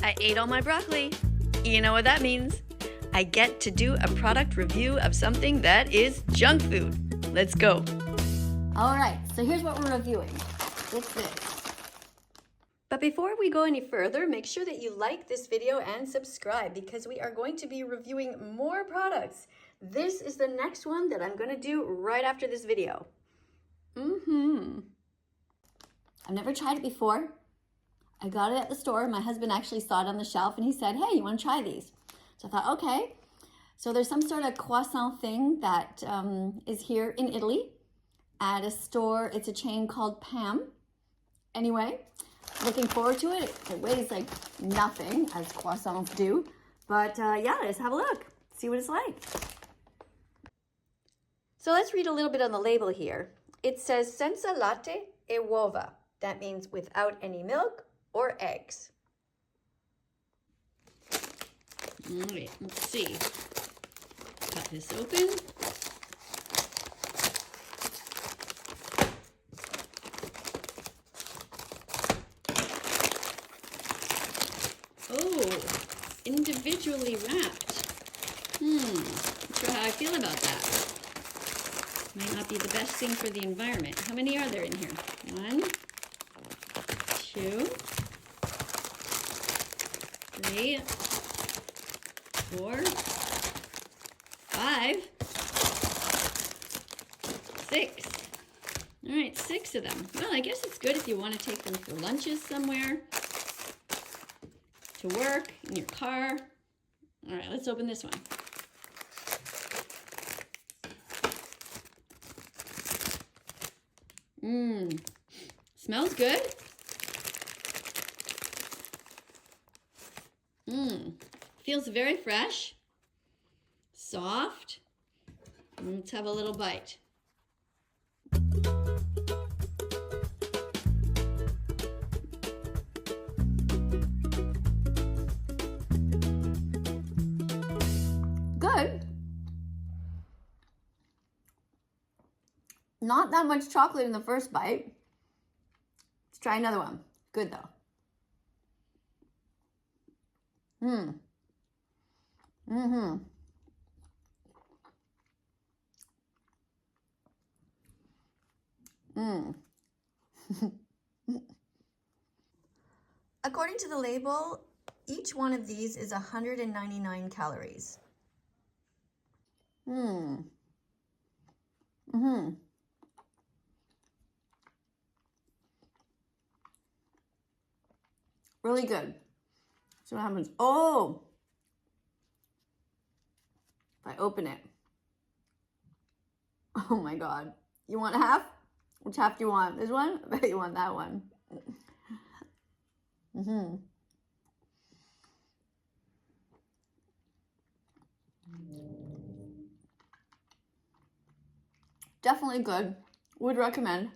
I ate all my broccoli. You know what that means. I get to do a product review of something that is junk food. Let's go. All right, so here's what we're reviewing. It's this. But before we go any further, make sure that you like this video and subscribe because we are going to be reviewing more products. This is the next one that I'm going to do right after this video. I've never tried it before. I got it at the store. My husband actually saw it on the shelf and he said, hey, you want to try these? So I thought, okay. So there's some sort of croissant thing that is here in Italy at a store. It's a chain called Pam. Anyway, looking forward to it. It weighs like nothing, as croissants do. But yeah, let's have a look. See what it's like. So let's read a little bit on the label here. It says senza latte e uova. That means without any milk or eggs. All right, let's see. Cut this open. Oh, individually wrapped. Not sure how I feel about that. Might not be the best thing for the environment. How many are there in here? 1, 2, 3, 4, 5, 6. All right, 6 of them. Well, I guess it's good if you want to take them for lunches somewhere, to work, in your car. All right, let's open this one. Smells good. Feels very fresh, soft. Let's have a little bite. Good. Not that much chocolate in the first bite. Let's try another one. Good though. According to the label, each one of these is 199 calories. Really good. So what happens? Oh! If I open it. Oh my God. You want half? Which half do you want? This one? I bet you want that one. Definitely good. Would recommend.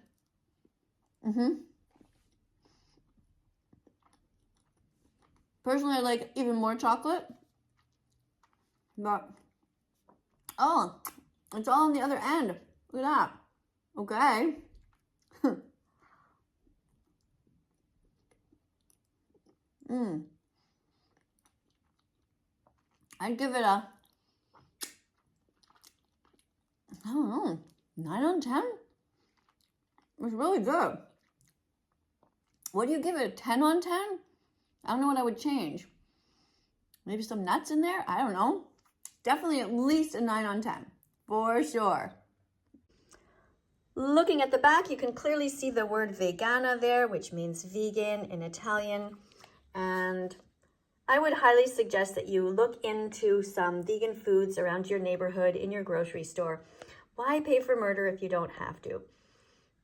Personally, I like even more chocolate. But, oh, it's all on the other end. Look at that. Okay. I'd give it a, I don't know, 9 on 10? It's really good. What do you give it, a 10 on 10? I don't know what I would change. Maybe some nuts in there? I don't know. Definitely at least a 9 on 10, for sure. Looking at the back, you can clearly see the word vegana there, which means vegan in Italian. And I would highly suggest that you look into some vegan foods around your neighborhood, in your grocery store. Why pay for murder if you don't have to?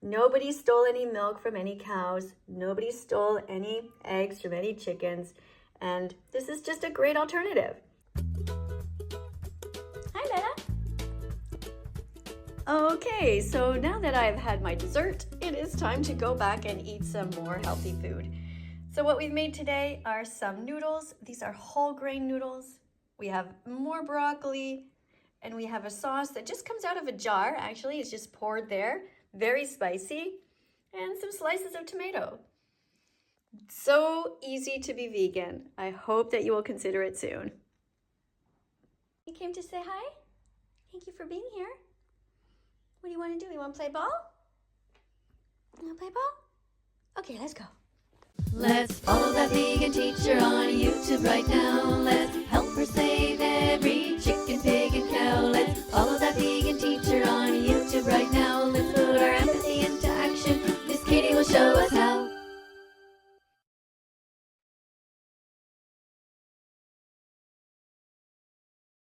Nobody stole any milk from any cows. Nobody stole any eggs from any chickens. And this is just a great alternative. Hi, Lena. Okay, so now that I've had my dessert, it is time to go back and eat some more healthy food. So what we've made today are some noodles. These are whole grain noodles. We have more broccoli, and we have a sauce that just comes out of a jar. Actually, it's just poured there. Very spicy, and some slices of tomato. So easy to be vegan. I hope that you will consider it soon. You came to say hi? Thank you for being here. What do you want to do? You want to play ball? You want to play ball? Okay, let's go. Let's follow that vegan teacher on YouTube right now. Let's